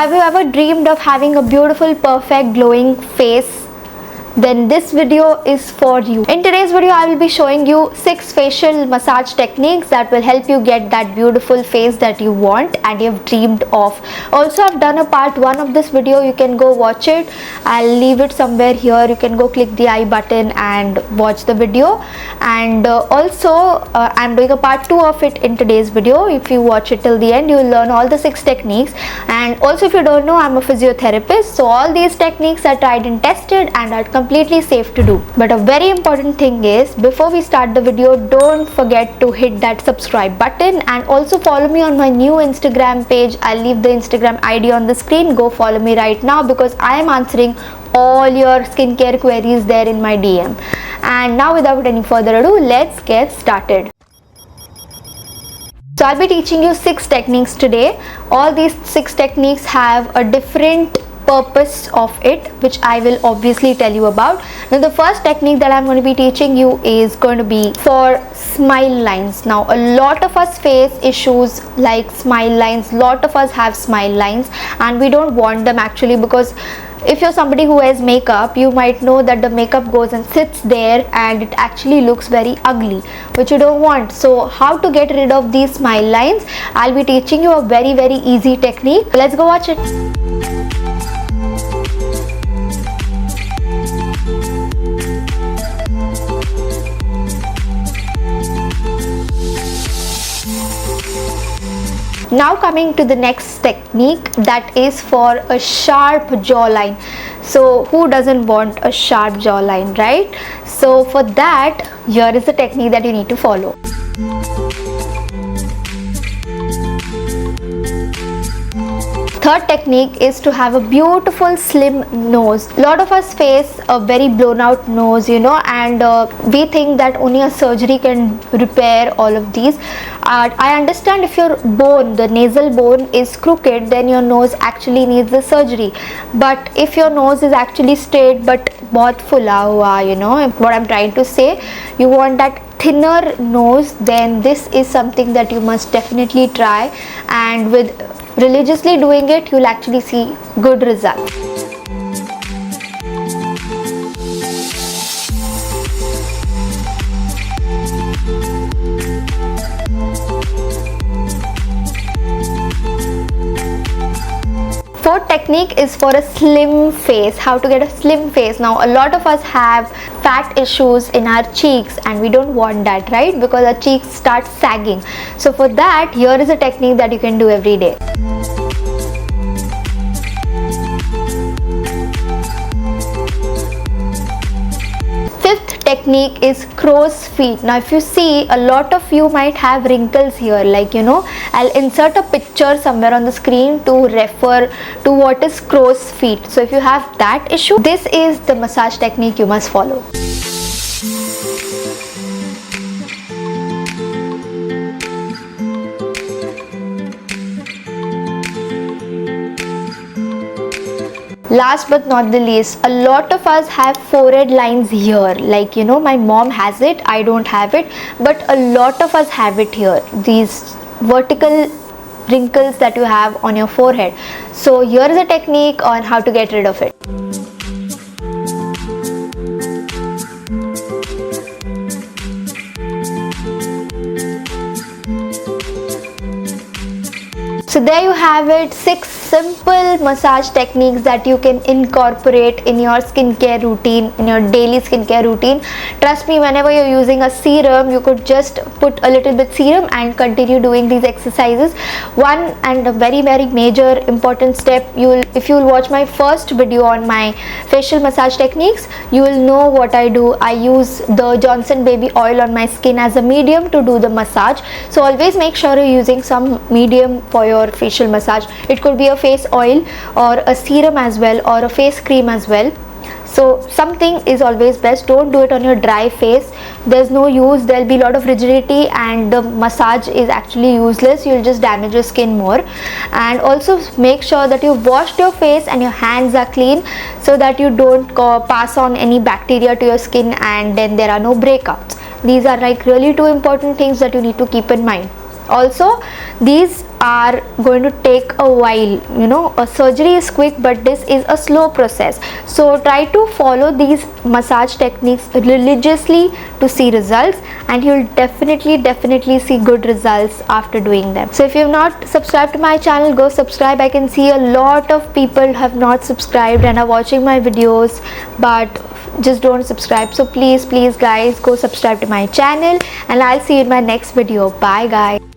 Have you ever dreamed of having a beautiful, perfect, glowing face? Then this video is for you. In today's video, I will be showing you 6 facial massage techniques that will help you get that beautiful face that you want and you've dreamed of. Also, I've done a part 1 of this video. You can go watch it. I'll leave it somewhere here. You can go click the I button and watch the video. And I'm doing a part 2 of it in today's video. If you watch it till the end, you will learn all the 6 techniques. And also, if you don't know, I'm a physiotherapist, so all these techniques are tried and tested and are completely safe to do. But a very important thing is, before we start the video, don't forget to hit that subscribe button and also follow me on my new Instagram page. I'll leave the Instagram ID on the screen. Go follow me right now because I am answering all your skincare queries there in my DM. And now, without any further ado, let's get started. So I'll be teaching you 6 techniques today. All these 6 techniques have a different purpose of it, which I will obviously tell you about. Now, the first technique that I'm going to be teaching you is going to be for smile lines. Now, a lot of us face issues like smile lines. Lot of us have smile lines and we don't want them actually, because if you're somebody who wears makeup, you might know that the makeup goes and sits there and it actually looks very ugly, which you don't want. So how to get rid of these smile lines, I'll be teaching you a very easy technique. Let's go watch it. Now coming to the next technique, that is for a sharp jawline. So who doesn't want a sharp jawline, right? So for that, here is the technique that you need to follow. Third technique is to have a beautiful slim nose. A lot of us face a very blown out nose, and we think that only a surgery can repair all of these. I understand if your bone, the nasal bone, is crooked, then your nose actually needs the surgery. But if your nose is actually straight but bahut phula hua, what I'm trying to say, you want that thinner nose, then this is something that you must definitely try, and with religiously doing it, you'll actually see good results. Fourth technique is for a slim face. How to get a slim face. Now, a lot of us have fat issues in our cheeks and we don't want that, right? Because our cheeks start sagging. So for that, here is a technique that you can do every day. Technique is crow's feet. Now, if you see, a lot of you might have wrinkles here, like I'll insert a picture somewhere on the screen to refer to what is crow's feet. So if you have that issue, this is the massage technique you must follow. Last but not the least, a lot of us have forehead lines here, like my mom has it, I don't have it, but a lot of us have it here, these vertical wrinkles that you have on your forehead. So here is a technique on how to get rid of it. So there you have it, 6 simple massage techniques that you can incorporate in your skincare routine, in your daily skincare routine. Trust me, whenever you're using a serum, you could just put a little bit serum and continue doing these exercises. One and a very major important step, if you will watch my first video on my facial massage techniques, you will know what I do. I use the Johnson baby oil on my skin as a medium to do the massage. So always make sure you're using some medium for your facial massage. It could be a face oil or a serum as well, or a face cream as well. So something is always best. Don't do it on your dry face. There's no use. There'll be a lot of rigidity and the massage is actually useless. You'll just damage your skin more. And also make sure that you've washed your face and your hands are clean, so that you don't pass on any bacteria to your skin and then there are no breakouts. These are like really 2 important things that you need to keep in mind. Also, these are going to take a while. You know, a surgery is quick, but this is a slow process. So try to follow these massage techniques religiously to see results, and you'll definitely see good results after doing them. So if you've not subscribed to my channel, go subscribe. I can see a lot of people have not subscribed and are watching my videos but just don't subscribe. So please guys, go subscribe to my channel, and I'll see you in my next video. Bye guys.